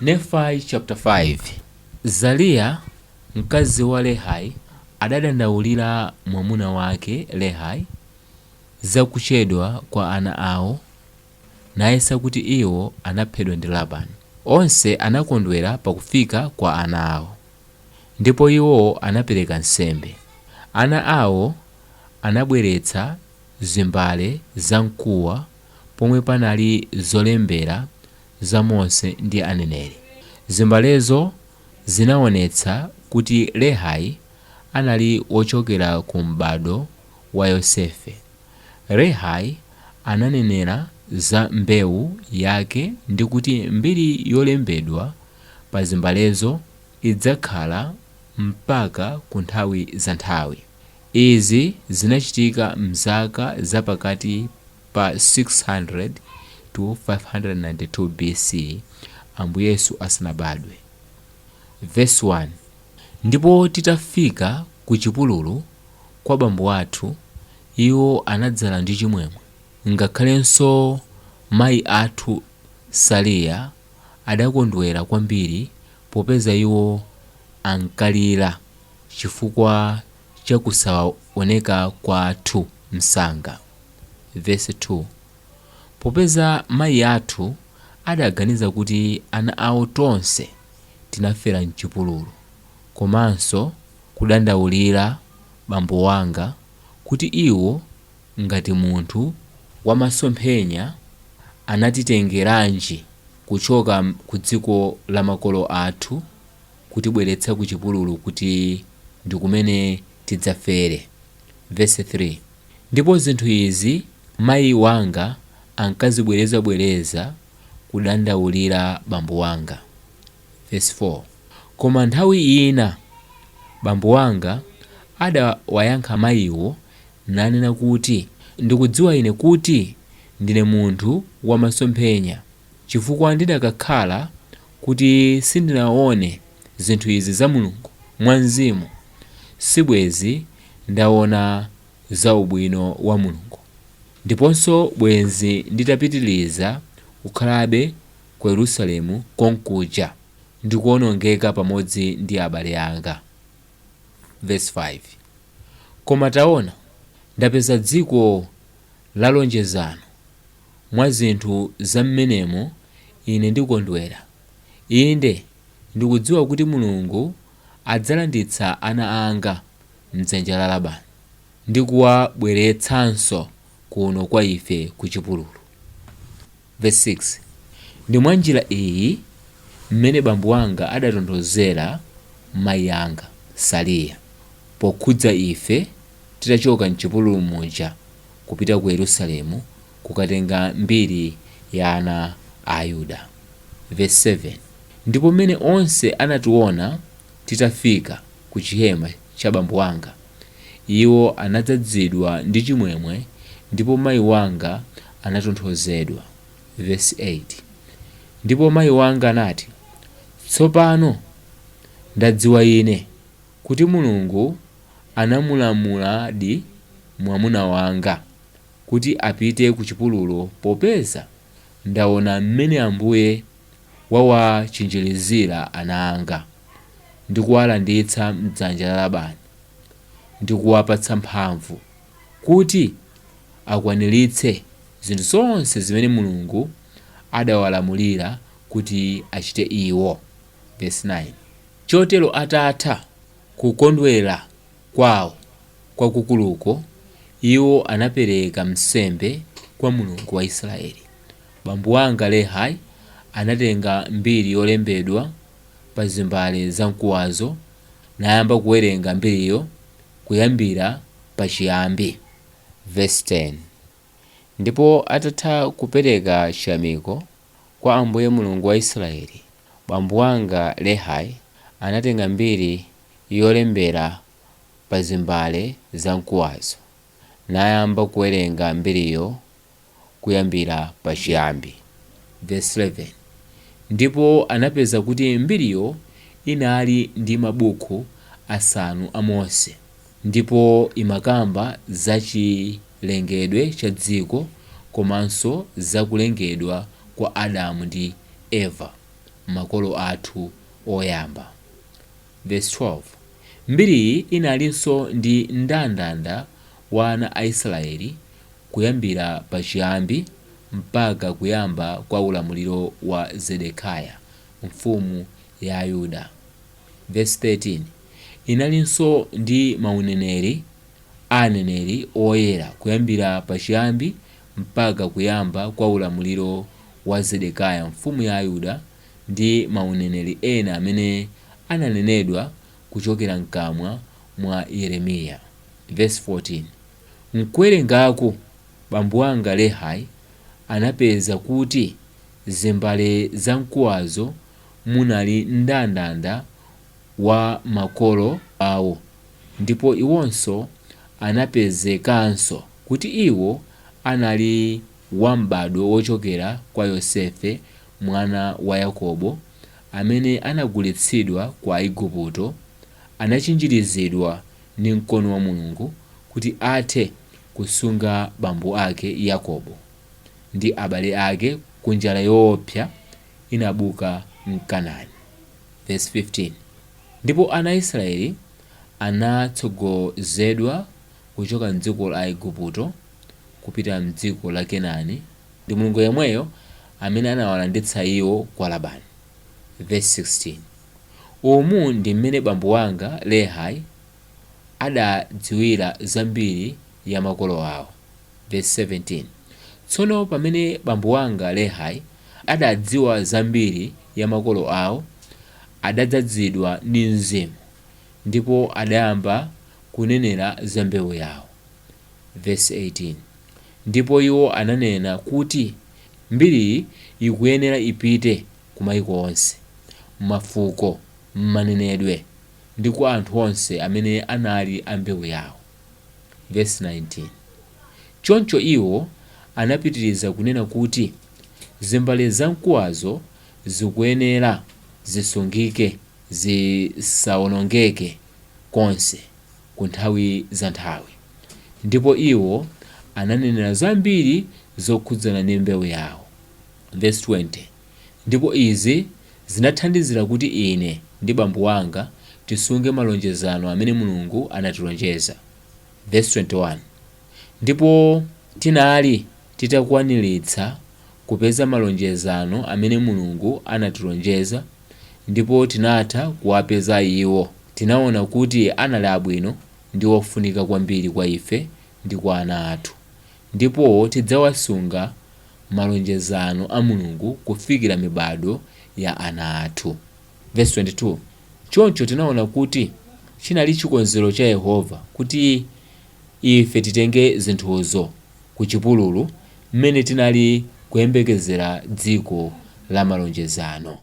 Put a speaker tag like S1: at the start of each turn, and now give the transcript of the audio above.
S1: Nefayi chapter 5. Saliya nkazi wa Lehi anadandaulira mwamuna wake Lehi za kuchedwa kwa ana awo, nayesa kuti iwo anaphedwa ndi Labani. Onse anakondwera pakufika kwa ana awo, ndipo iwo anapeleka nsembe. Ana awo anabweletsa zimbale zankuwa pomwe panali zolembera za Mose ndi aneneri. Zimbalezo zinaonetsa kuti Lehi anali wochokera ku m'bado wa Yosefe. Lehi ananenera za mbewu yake ndi kuti mbiri yolembedwa pa zimbalezo idzakhala mpaka ku nthawi za nthawi. Izi zinachitika mzaka zapakati pa 600 to 592 BC Ambuye Yesu asanabadwe. Verse 1. Ndipo titafika ku chipululu kwa bambo athu, iwo anadzala ndi chimwemwe. Ngakhalenso mayi athu Saliya adakondwera kwambiri popeza iwo ankalira chifukwa cha kusaoneka kwathu msanga. Verse 2. Popeza mayi athu adaganiza kuti ana awo tonse tinafera m'chipululu, komanso kudandaulira bambo wanga kuti iwo ngati munthu wamasomphenya anatitengeranji kuchoka ku dziko la makolo athu kutibweretsa ku chipululu kuti ndi kumene tidzafere. Verse 3. Ndipo zinthu izi mayi wanga ankazibwerezabwereza kudandaulira bambo wanga. Verse 4. Koma nthawi ina bambo wanga adawayankha mayiwo nanena kuti, ndikudziwa ine kuti ndine munthu wamasomphenya, chifukwa ndidakakhala kuti sindinaone zinthu izi za Mulungu mwa mzimu, sibwezi ndaona za ubwino wa Mulungu. Ndiponso bwenzi nditapitiliza kukhalabe ku Yerusalemu konkuja ndikuwonongeka pamodzi ndi abale anga. Verse 5. Koma taona, ndapeza dziko la lonjezano. Mwa zinthu za mmenemo ine ndikondwera. Inde ndikudziwa kuti Mulungu adzalanditsa ana anga m'dzanja la Labani ndi kuwabweretsanso kuno kwa ife ku chipululu. Verse 6. Ndi mwa njira iyi mmene bambo wanga adatonthozera mayi anga Saliya pokhudza ife titachoka m'chipululu muja kupita ku Yerusalemu kukatenga mbiri ya ana a Yuda. Verse 7. Ndipo mmene onse anationa titafika ku chihema cha bambo wanga, iwo anadzazidwa ndi chimwemwe ndipo mayi wanga anatonthozedwa. Verse 8. Ndipo mayi wanga anati, tsopano ndadziwa ine kuti Mulungu anamulamuladi mwamuna wanga kuti apite ku chipululu popeza ndaona mmene Ambuye wawachinjirizira ana anga ndi kuwalanditsa m'dzanja la Labani ndi kuwapatsa mphamvu kuti akwaniritse zinthu zonse zimene Mulungu adawalamulira kuti achite iwo. Verse 9. Chotero atatha kukondwera kwawo kwakukuluko, iwo anapereka nsembe kwa Mulungu wa Israeli. Bambo wanga Lehi anatenga mbiri yolembedwa pa zimbale zankuwazo nayamba kuwerenga mbiriyo kuyambira pachiyambi. Verse 10. Ndipo atatha kupereka chiyamiko kwa Ambuye Mulungu wa Israeli, bambo wanga Lehi anatenga mbiri yolembera pa zimbale zankuwazo nayamba kuwerenga mbiriyo kuyambira pachiyambi. Verse 11. Ndipo anapeza kuti mbiriyo inali ndi mabuku asanu a Mose, ndipo imakamba za chilengedwe cha dziko komanso za kulengedwa kwa Adamu ndi Eva. makolo athu oyamba. Verse 12. Mbiriyi inalinso ndi mndandanda wa ana a Israeli kuyambira pachiyambi mpaka kuyamba kwa ulamuliro wa Zedekiya mfumu ya Yuda. Verse 13. Inalinso ndi mauneneri aneneri oyera kuyambira pachiyambi mpaka kuyamba kwa ulamuliro wa Zedekiya mfumu ya Yuda ndi mauneneri ena amene ananenedwa kuchokera mkamwa mwa Yeremiya. Verse 14. Mkuwerengako bambo anga Lehi anapeza kuti zimbale zankuwazo munali mndandanda wa makolo awo, ndipo iwonso anapezekanso kuti iwo anali wambadwo wochokera kwa Yosefe mwana wa Yakobo amene anagulitsidwa kwa Igupto, anachinjirizidwa ndi mkono wa Mulungu kuti athe kusunga bambo ake Yakobo ndi abale ake ku njala yoopsa inabuka m'Kanaani. Verse 15. Ndipo ana Israeli anatsogozedwa kuchoka m'dziko la Igupto kupita m'dziko la Kanaani ndi Mulungu yemweyo amene anawalanditsa iwo kwa Labani. Verse 16. Umu ndi mmene bambo wanga Lehi adadziwira zambiri ya makolo awo. Verse 17. Tsono pamene bambo wanga Lehi adadziwa zambiri ya makolo awo, adadzazidwa ndi Mzimu ndipo adayamba kunenera za mbewu yawo. Verse 18. Ndipo iwo ananena kuti mbiriyi ikuyenera ipite ku mayiko onse, mafuko, manenedwe ndi kwa anthu onse amene anali a mbewu yawo. Verse 19. Choncho iwo anapitiriza kunena kuti zimbale zankuwazo zikuyenera zisungike zisawonongeke konse ku nthawi za nthawi. Ndipo iwo ananenera zambiri zokhudzana ndi mbewu yawo. Verse 20. Ndipo izi zinathandizira kuti ine ndi bambo wanga tisunge malonjezano amene Mulungu anatilonjeza. Verse 21. Ndipo tinali titakwaniritsa kupeza malonjezano amene Mulungu anatilonjeza, ndipo tinatha kuwapeza iwo. Tinaona kuti anali abwino ndi ofunika kwambiri kwa ife ndi kwa ana athu, ndipo tidzawasunga malonjezano a Mulungu kufikira mibado ya ana athu. Verse 22. Choncho tinaona kuti chinali chikonzero cha Yehova kuti ife titenge zinthuzo ku chipululu mmene tinali kuyembekezera dziko la malonjezano.